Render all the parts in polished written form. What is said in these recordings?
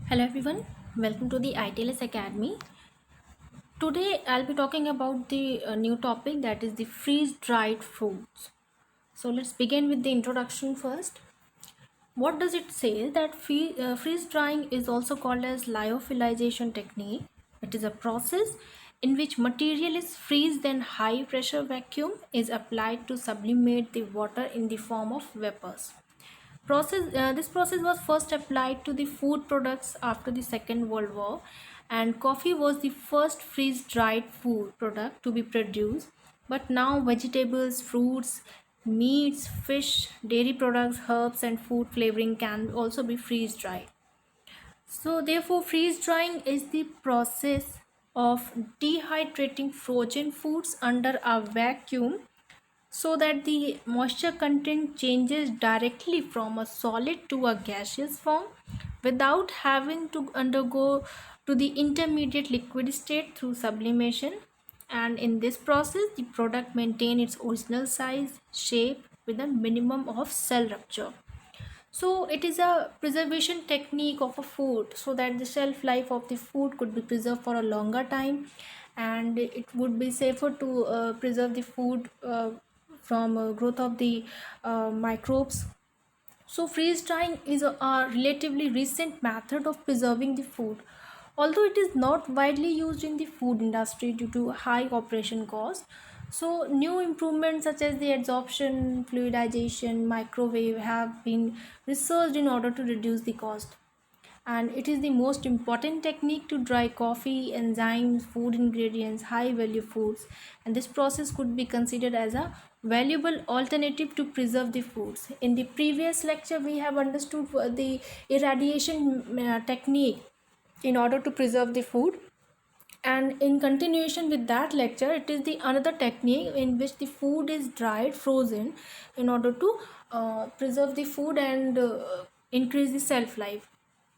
Hello everyone, welcome to the ITLS Academy. Today I'll be talking about the new topic, that is the freeze-dried foods. So let's begin with the introduction first. What does it say? That freeze drying is also called as lyophilization technique. It is a process in which material is freezed, then high pressure vacuum is applied to sublimate the water in the form of vapors. This process was first applied to the food products after the Second World War, and coffee was the first freeze-dried food product to be produced. But now vegetables, fruits, meats, fish, dairy products, herbs, and food flavoring can also be freeze-dried. So therefore, freeze drying is the process of dehydrating frozen foods under a vacuum so that the moisture content changes directly from a solid to a gaseous form without having to undergo to the intermediate liquid state through sublimation. And in this process the product maintain its original size, shape with a minimum of cell rupture. So it is a preservation technique of a food so that the shelf life of the food could be preserved for a longer time, and it would be safer to preserve the food from growth of the microbes. So freeze drying is a relatively recent method of preserving the food. Although it is not widely used in the food industry due to high operation cost, so new improvements such as the adsorption, fluidization, microwave have been researched in order to reduce the cost. And it is the most important technique to dry coffee, enzymes, food ingredients, high value foods, and this process could be considered as a valuable alternative to preserve the foods. In the previous lecture we have understood the irradiation technique in order to preserve the food, and in continuation with that lecture it is the another technique in which the food is dried, frozen, in order to preserve the food and increase the shelf life.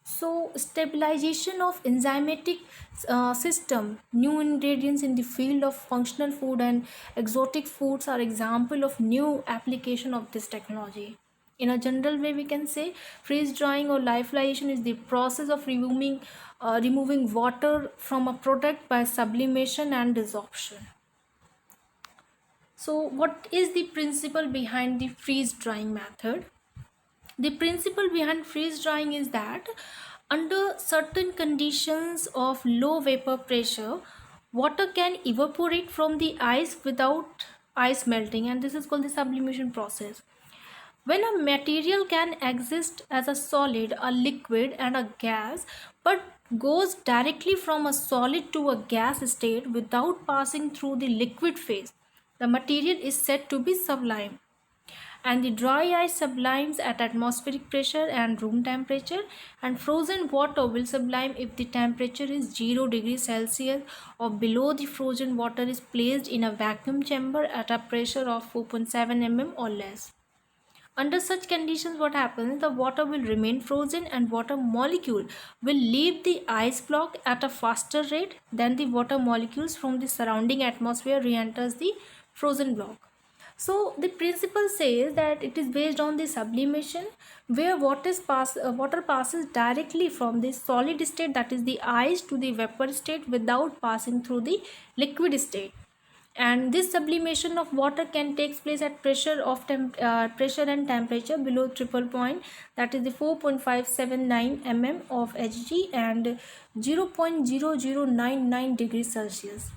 So stabilization of enzymatic system, new ingredients in the field of functional food and exotic foods are example of new application of this technology. In a general way we can say freeze drying or lyophilization is the process of removing water from a product by sublimation and desorption. So what is the principle behind the freeze drying method? The principle behind freeze drying is that under certain conditions of low vapor pressure, water can evaporate from the ice without ice melting, and this is called the sublimation process. When a material can exist as a solid, a liquid, and a gas, but goes directly from a solid to a gas state without passing through the liquid phase, the material is said to be sublime. And the dry ice sublimes at atmospheric pressure and room temperature, and frozen water will sublime if the temperature is 0 degrees Celsius or below. The frozen water is placed in a vacuum chamber at a pressure of 4.7 mm or less. Under such conditions, what happens? The water will remain frozen and water molecule will leave the ice block at a faster rate than the water molecules from the surrounding atmosphere re-enters the frozen block. So the principle says that it is based on the sublimation, where water passes directly from the solid state, that is the ice, to the vapor state without passing through the liquid state. And this sublimation of water can take place at pressure and temperature below triple point, that is the 4.579 mm of Hg and 0.0099 degrees Celsius.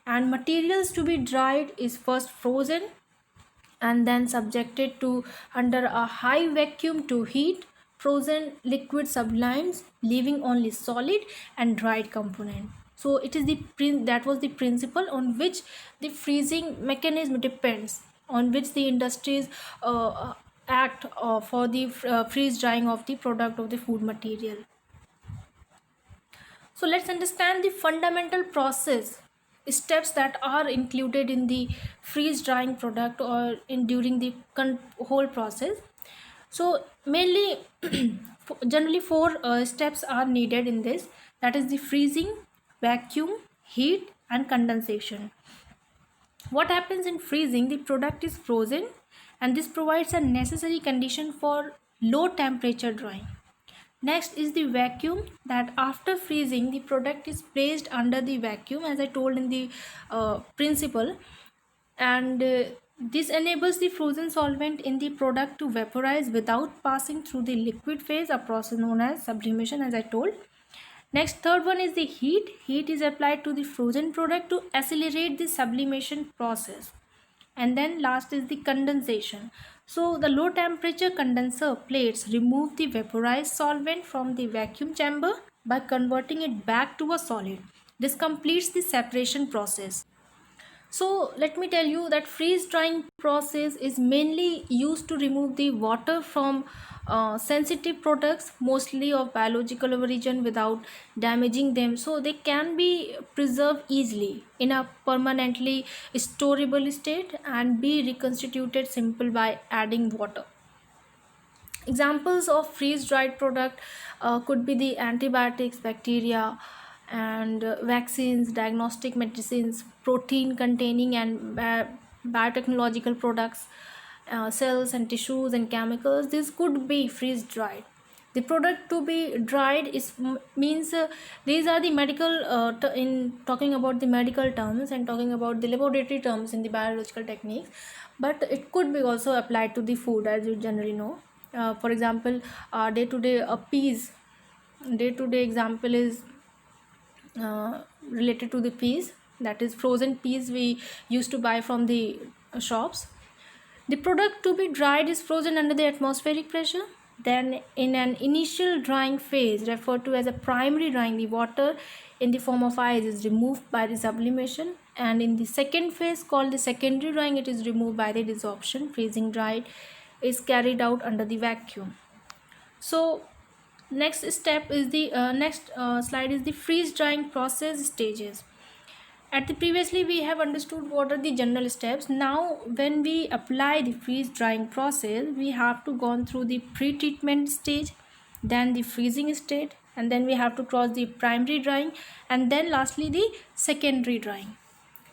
And materials to be dried is first frozen and then subjected to under a high vacuum to heat. Frozen liquid sublimes, leaving only solid and dried component. So it is that was the principle on which the freezing mechanism depends, on which the industries act for the freeze drying of the product of the food material. So let's understand the fundamental process steps that are included in the freeze drying product or in during the whole process. So mainly generally four steps are needed in this, that is the freezing, vacuum, heat and condensation. What happens in freezing? The product is frozen and this provides a necessary condition for low temperature drying. Next is the vacuum, that after freezing the product is placed under the vacuum as I told in the principle, and this enables the frozen solvent in the product to vaporize without passing through the liquid phase, a process known as sublimation as I told. Next, third one is the heat. Heat is applied to the frozen product to accelerate the sublimation process. And then last is the condensation. So the low temperature condenser plates remove the vaporized solvent from the vacuum chamber by converting it back to a solid. This completes the separation process. So let me tell you that freeze drying process is mainly used to remove the water from sensitive products, mostly of biological origin, without damaging them, so they can be preserved easily in a permanently storable state and be reconstituted simple by adding water. Examples of freeze dried product could be the antibiotics, bacteria, and vaccines, diagnostic medicines, protein containing and biotechnological products, cells and tissues and chemicals. This could be freeze dried. The product to be dried is means these are the medical in talking about the medical terms and talking about the laboratory terms in the biological techniques, but it could be also applied to the food as you generally know. For example, day to day example is related to the peas, that is frozen peas we used to buy from the shops. The product to be dried is frozen under the atmospheric pressure. Then in an initial drying phase referred to as a primary drying, the water in the form of ice is removed by the sublimation, and in the second phase called the secondary drying, it is removed by the desorption. Freezing dried is carried out under the vacuum. So next step is the next slide is the freeze drying process stages. At the previously we have understood what are the general steps. Now when we apply the freeze drying process, we have to go through the pre-treatment stage, then the freezing state, and then we have to cross the primary drying, and then lastly the secondary drying.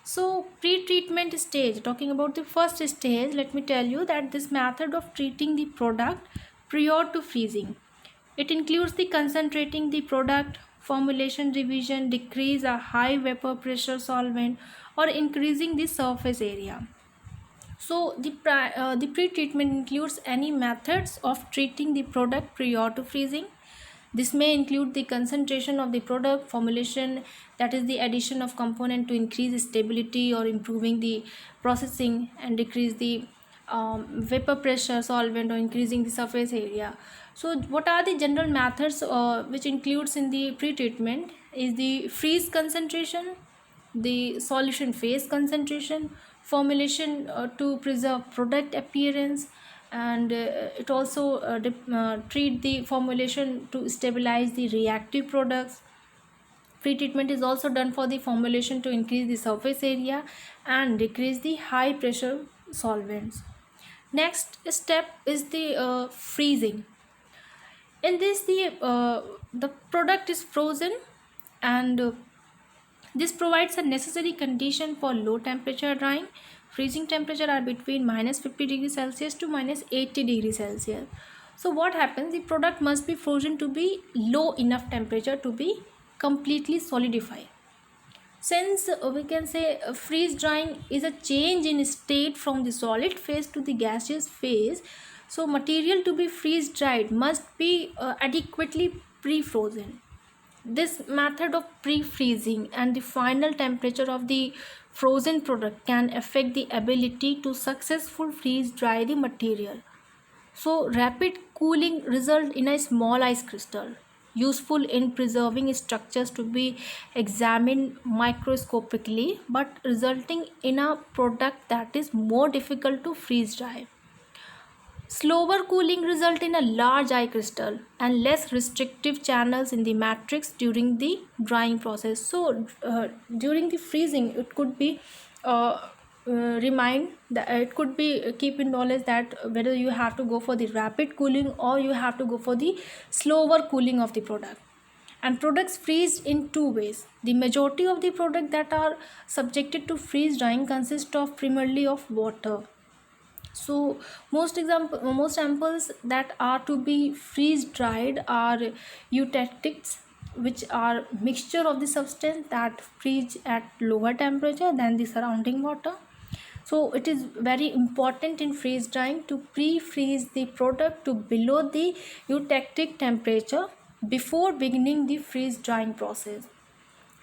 So pre-treatment stage, talking about the first stage, let me tell you that this method of treating the product prior to freezing, it includes the concentrating the product, formulation revision, decrease a high vapor pressure solvent, or increasing the surface area. So the pre-treatment includes any methods of treating the product prior to freezing. This may include the concentration of the product, formulation, that is the addition of component to increase stability or improving the processing, and decrease the vapor pressure solvent or increasing the surface area. So what are the general methods which includes in the pre-treatment is the freeze concentration, the solution phase concentration, formulation to preserve product appearance, and it also treat the formulation to stabilize the reactive products. Pre-treatment is also done for the formulation to increase the surface area and decrease the high pressure solvents. Next step is the freezing. In this the product is frozen, and this provides a necessary condition for low temperature drying. Freezing temperature are between -50 degrees Celsius to -80 degrees Celsius. So what happens, the product must be frozen to be low enough temperature to be completely solidified. Since we can say freeze drying is a change in state from the solid phase to the gaseous phase, so material to be freeze dried must be adequately pre-frozen. This method of pre-freezing and the final temperature of the frozen product can affect the ability to successfully freeze dry the material. So rapid cooling result in a small ice crystal, useful in preserving structures to be examined microscopically, but resulting in a product that is more difficult to freeze dry. Slower cooling result in a large ice crystal and less restrictive channels in the matrix during the drying process. So during the freezing, it could be remind that it could be keep in knowledge that whether you have to go for the rapid cooling or you have to go for the slower cooling of the product. And products freeze in two ways. The majority of the product that are subjected to freeze drying consist of primarily of water. So most samples that are to be freeze dried are eutectics, which are mixture of the substance that freeze at lower temperature than the surrounding water. So it is very important in freeze drying to pre-freeze the product to below the eutectic temperature before beginning the freeze drying process.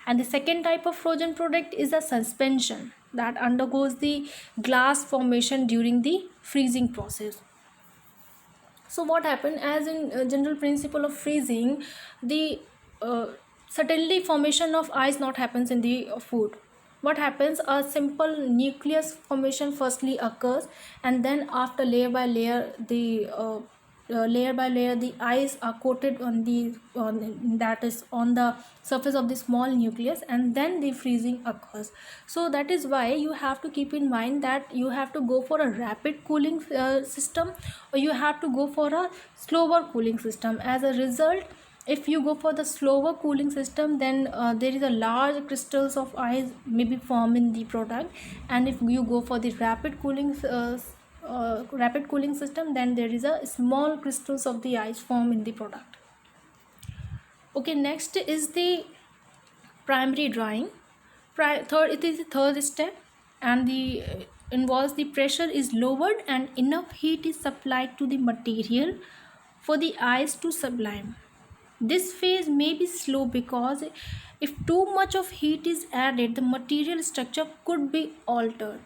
And the second type of frozen product is a suspension that undergoes the glass formation during the freezing process. So what happened, as in general principle of freezing, the suddenly formation of ice not happens in the food. What happens, a simple nucleus formation firstly occurs, and then after layer by layer the ice are coated on the that is on the surface of the small nucleus, and then the freezing occurs. So that is why you have to keep in mind that you have to go for a rapid cooling system, or you have to go for a slower cooling system. As a result, if you go for the slower cooling system, then there is a large crystals of ice may be formed in the product, and if you go for the rapid cooling system, then there is a small crystals of the ice form in the product. Okay, next is the primary drying. It is the third step, and the involves the pressure is lowered and enough heat is supplied to the material for the ice to sublime. This phase may be slow because if too much of heat is added, the material structure could be altered.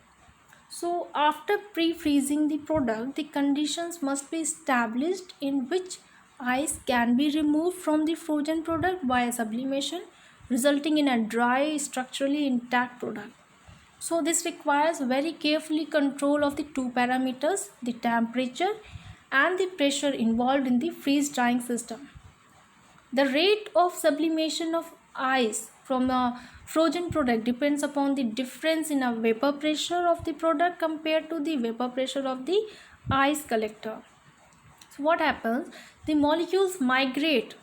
So after pre-freezing the product, the conditions must be established in which ice can be removed from the frozen product via sublimation, resulting in a dry, structurally intact product. So this requires very carefully control of the two parameters, the temperature and the pressure involved in the freeze drying system. The rate of sublimation of ice from a frozen product depends upon the difference in a vapor pressure of the product compared to the vapor pressure of the ice collector. So what happens? The molecules migrate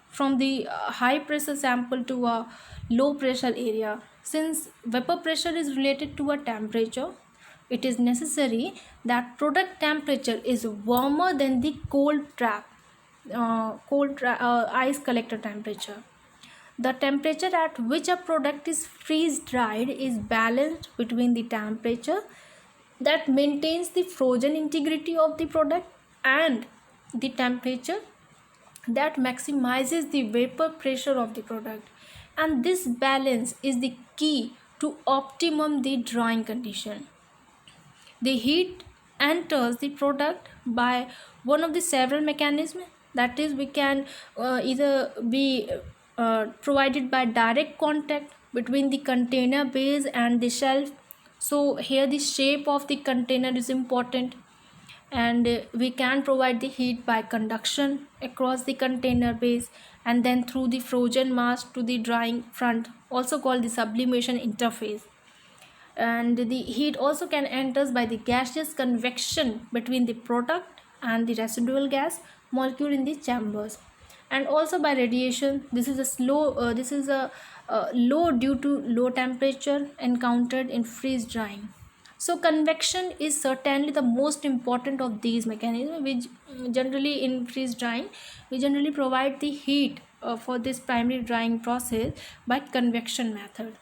from the high pressure sample to a low pressure area. Since vapor pressure is related to a temperature, it is necessary that product temperature is warmer than the ice collector temperature. The temperature at which a product is freeze dried is balanced between the temperature that maintains the frozen integrity of the product and the temperature that maximizes the vapor pressure of the product, and this balance is the key to optimum the drying condition. The heat enters the product by one of the several mechanisms, that is we can either be provided by direct contact between the container base and the shelf. So here the shape of the container is important, and we can provide the heat by conduction across the container base and then through the frozen mass to the drying front, also called the sublimation interface. And the heat also can enters by the gaseous convection between the product and the residual gas molecule in the chambers, and also by radiation. This is a low due to low temperature encountered in freeze drying. So convection is certainly the most important of these mechanisms, which generally in freeze drying we generally provide the heat for this primary drying process by convection method,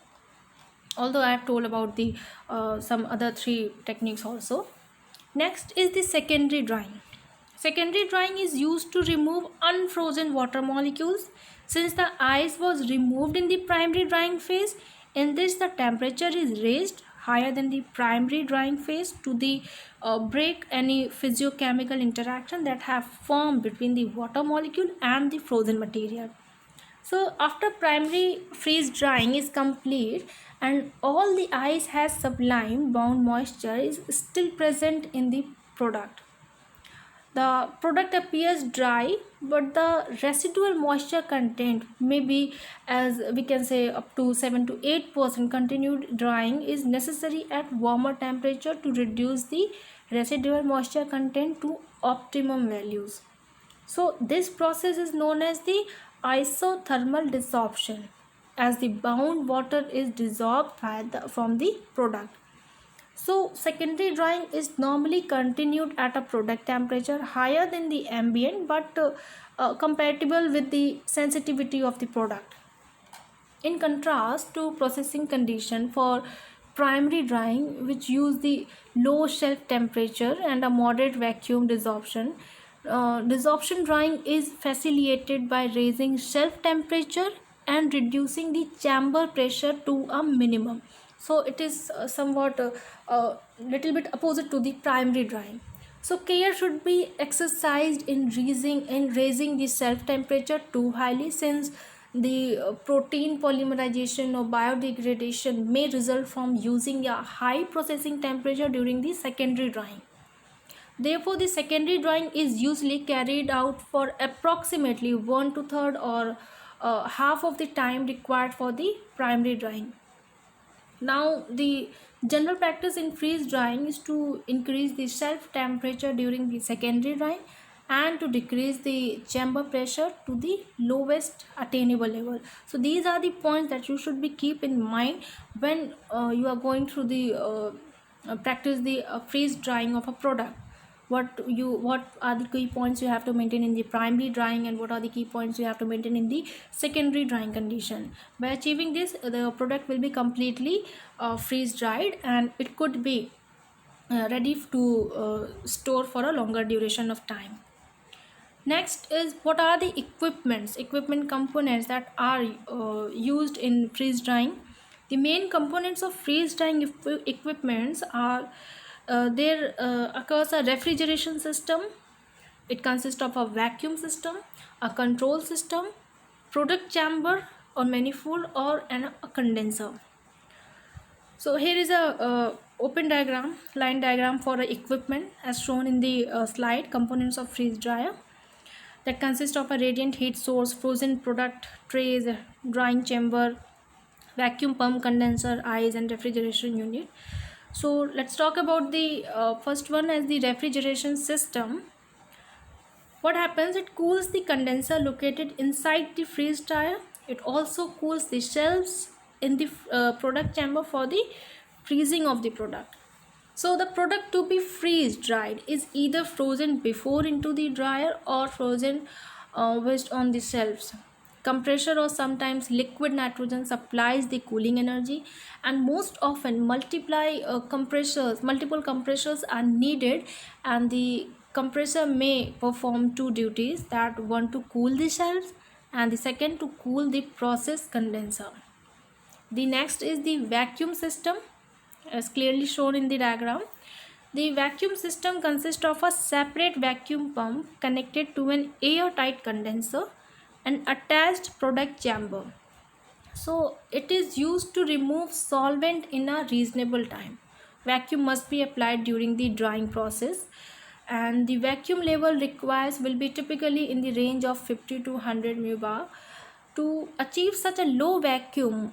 although I have told about the some other three techniques also. Next is the secondary drying. Secondary drying is used to remove unfrozen water molecules. Since the ice was removed in the primary drying phase, in this the temperature is raised higher than the primary drying phase to the break any physiochemical interaction that have formed between the water molecule and the frozen material. So after primary freeze drying is complete and all the ice has sublime bound moisture is still present in the product, the product appears dry, but the residual moisture content may be, as we can say, up to 7 to 8%. Continued drying is necessary at warmer temperature to reduce the residual moisture content to optimum values. So this process is known as the isothermal desorption, as the bound water is dissolved from the product. So secondary drying is normally continued at a product temperature higher than the ambient, but compatible with the sensitivity of the product. In contrast to processing condition for primary drying, which use the low shelf temperature and a moderate vacuum desorption drying is facilitated by raising shelf temperature and reducing the chamber pressure to a minimum. So it is somewhat little bit opposite to the primary drying. So care should be exercised in raising the self temperature too highly, since the protein polymerization or biodegradation may result from using a high processing temperature during the secondary drying. Therefore, the secondary drying is usually carried out for approximately 1 to third or half of the time required for the primary drying. Now, the general practice in freeze drying is to increase the shelf temperature during the secondary drying and to decrease the chamber pressure to the lowest attainable level. So these are the points that you should be keep in mind when you are going through the practice the freeze drying of a product. What are the key points you have to maintain in the primary drying, and what are the key points you have to maintain in the secondary drying condition. By achieving this, the product will be completely freeze dried, and it could be ready to store for a longer duration of time. Next is, what are the equipment components that are used in freeze drying. The main components of freeze drying equipments are there occurs a refrigeration system. It consists of a vacuum system, a control system, product chamber or manifold, or a condenser. So here is a open diagram, line diagram for equipment as shown in the slide. Components of freeze dryer that consist of a radiant heat source, frozen product trays, drying chamber, vacuum pump, condenser, eyes, and refrigeration unit. So let's talk about the first one as the refrigeration system. What happens? It cools the condenser located inside the freeze dryer. It also cools the shelves in the product chamber for the freezing of the product. So the product to be freeze dried is either frozen before into the dryer or frozen whilst on the shelves. Compressor or sometimes liquid nitrogen supplies the cooling energy, and most often multiple compressors are needed, and the compressor may perform two duties, that one to cool the shelves and the second to cool the process condenser. The next is the vacuum system as clearly shown in the diagram. The vacuum system consists of a separate vacuum pump connected to an airtight condenser and attached product chamber. So it is used to remove solvent in a reasonable time. Vacuum must be applied during the drying process, and the vacuum level requires will be typically in the range of 50 to 100 mbar. To achieve such a low vacuum,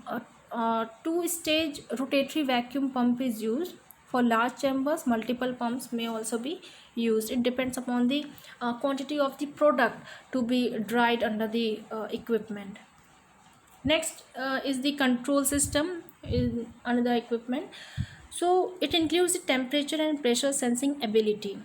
a two-stage rotatory vacuum pump is used. For large chambers, multiple pumps may also be used. It depends upon the quantity of the product to be dried under the equipment. Next is the control system in another equipment. So it includes the temperature and pressure sensing ability.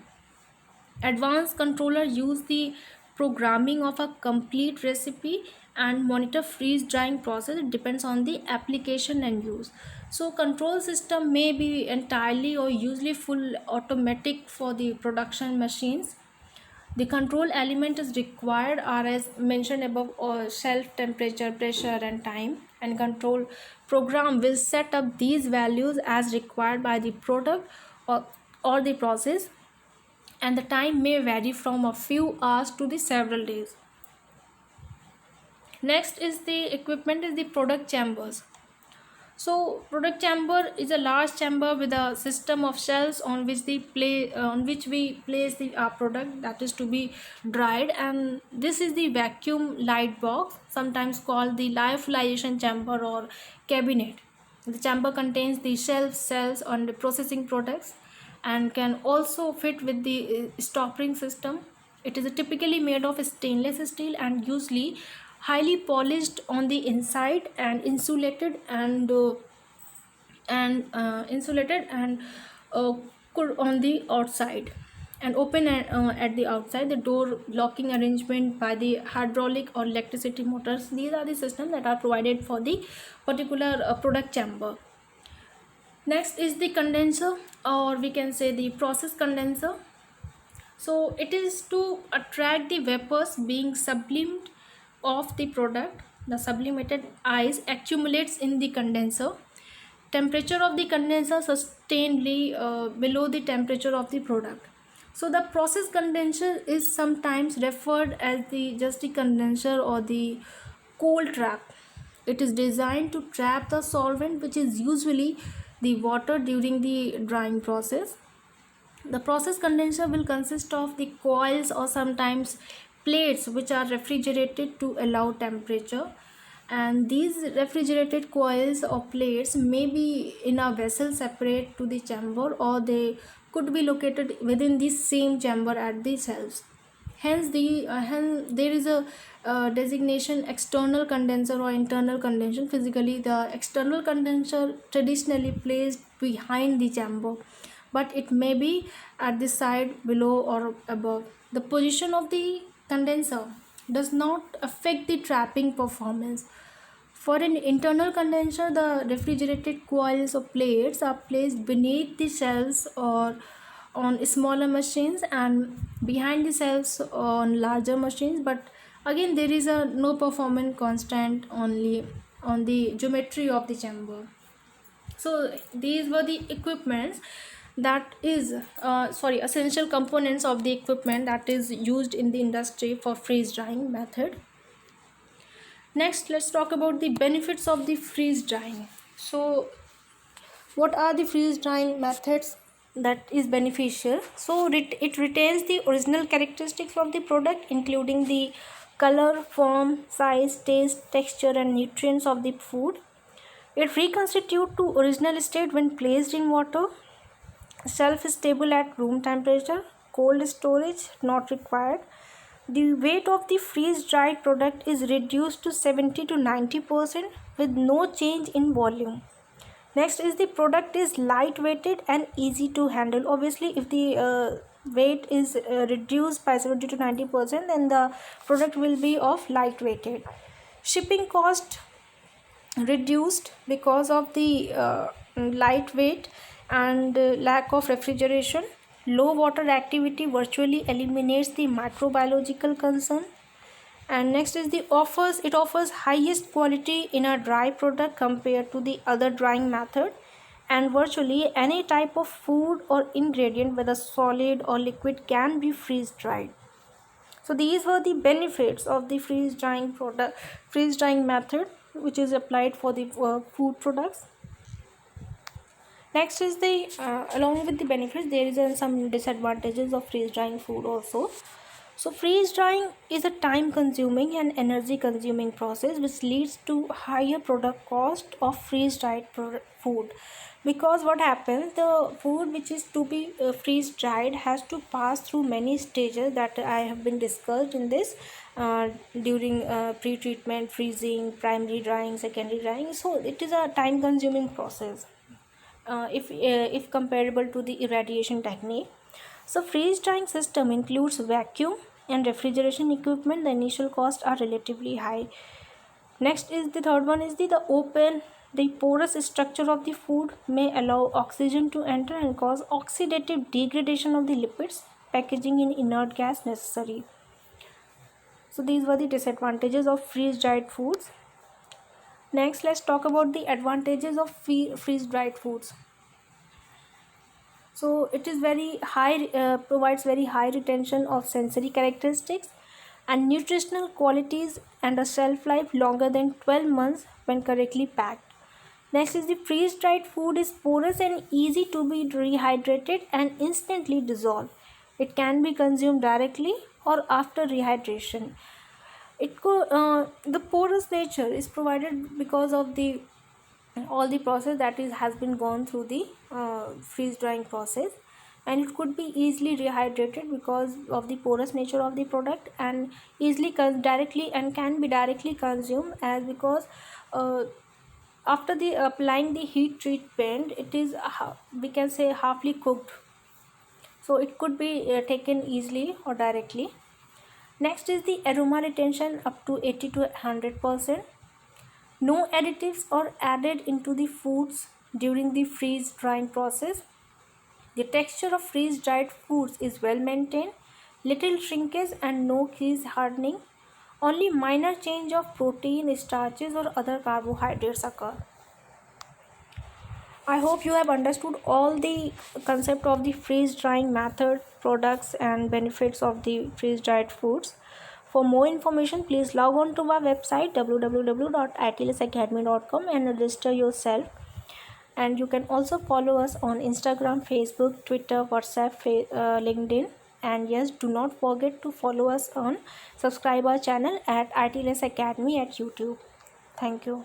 Advanced controller use the programming of a complete recipe and monitor freeze drying process. It depends on the application and use. So control system may be entirely or usually full automatic for the production machines. The control element is required are as mentioned above, shelf temperature, pressure and time, and control program will set up these values as required by the product or the process, and the time may vary from a few hours to the several days. Next is the equipment is the product chambers. So product chamber is a large chamber with a system of shelves on which we place the product that is to be dried, and this is the vacuum light box, sometimes called the lyophilization chamber or cabinet. The chamber contains the shelves, cells on the processing products, and can also fit with the stopping system. It is typically made of stainless steel and usually highly polished on the inside and insulated and uh, could on the outside and open at the outside. The door locking arrangement by the hydraulic or electricity motors, these are the systems that are provided for the particular product chamber. Next is the condenser, or we can say the process condenser. So it is to attract the vapors being sublimed of the product. The sublimated ice accumulates in the condenser. Temperature of the condenser sustainably below the temperature of the product. So the process condenser is sometimes referred as the just the condenser or the cold trap. It is designed to trap the solvent, which is usually the water, during the drying process. The process condenser will consist of the coils or sometimes plates which are refrigerated to allow temperature, and these refrigerated coils or plates may be in a vessel separate to the chamber, or they could be located within the same chamber at the cells. Hence there is a designation external condenser or internal condenser. Physically, the external condenser traditionally placed behind the chamber, but it may be at the side, below, or above. The position of the condenser does not affect the trapping performance. For an internal condenser, the refrigerated coils or plates are placed beneath the cells or on smaller machines, and behind the cells on larger machines. But again, there is a no performance constant only on the geometry of the chamber. So these were the equipments that is essential components of the equipment that is used in the industry for freeze drying method. Next, let's talk about the benefits of the freeze drying. So what are the freeze drying methods that is beneficial? So it retains the original characteristics of the product, including the color, form, size, taste, texture, and nutrients of the food. It reconstitutes to original state when placed in water. Shelf stable at room temperature. Cold storage not required. The weight of the freeze dried product is reduced to 70 to 90% with no change in volume. Next is the product is light weighted and easy to handle. Obviously, if the weight is reduced by 70 to 90%, then the product will be of light weighted. Shipping cost reduced because of the lightweight and lack of refrigeration. Low water activity virtually eliminates the microbiological concern. And next is the offers. It offers highest quality in a dry product compared to the other drying method, and virtually any type of food or ingredient, whether solid or liquid, can be freeze dried. So these were the benefits of the freeze drying method, which is applied for the food products. Next is the along with the benefits, there is some disadvantages of freeze drying food also. So freeze drying is a time consuming and energy consuming process which leads to higher product cost of freeze dried food, because what happens, the food which is to be freeze dried has to pass through many stages that I have been discussed in this during pre-treatment, freezing, primary drying, secondary drying. So it is a time consuming process if comparable to the irradiation technique. So freeze drying system includes vacuum and refrigeration equipment. The initial costs are relatively high. Next is the third one is the open. The porous structure of the food may allow oxygen to enter and cause oxidative degradation of the lipids, packaging in inert gas necessary. So these were the disadvantages of freeze dried foods. Next, let's talk about the advantages of freeze dried foods. So it is very high, provides very high retention of sensory characteristics and nutritional qualities, and a shelf life longer than 12 months when correctly packed. Next is the freeze dried food is porous and easy to be rehydrated and instantly dissolved. It can be consumed directly or after rehydration. The porous nature is provided because of the all the process that is has been gone through the freeze drying process, and it could be easily rehydrated because of the porous nature of the product, and easily directly and can be directly consumed, as because After the applying the heat treatment, it is we can say halfly cooked, so it could be taken easily or directly. Next is the aroma retention up to 80 to 100%. No additives are added into the foods during the freeze drying process. The texture of freeze dried foods is well maintained, little shrinkage and no crease hardening. Only minor change of protein, starches or other carbohydrates occur. I hope you have understood all the concept of the freeze drying method, products and benefits of the freeze dried foods. For more information, please log on to our website www.itlsacademy.com and register yourself. And you can also follow us on Instagram, Facebook, Twitter, WhatsApp, LinkedIn. And yes, do not forget to follow us on subscribe our channel at ITLS Academy at YouTube. Thank you.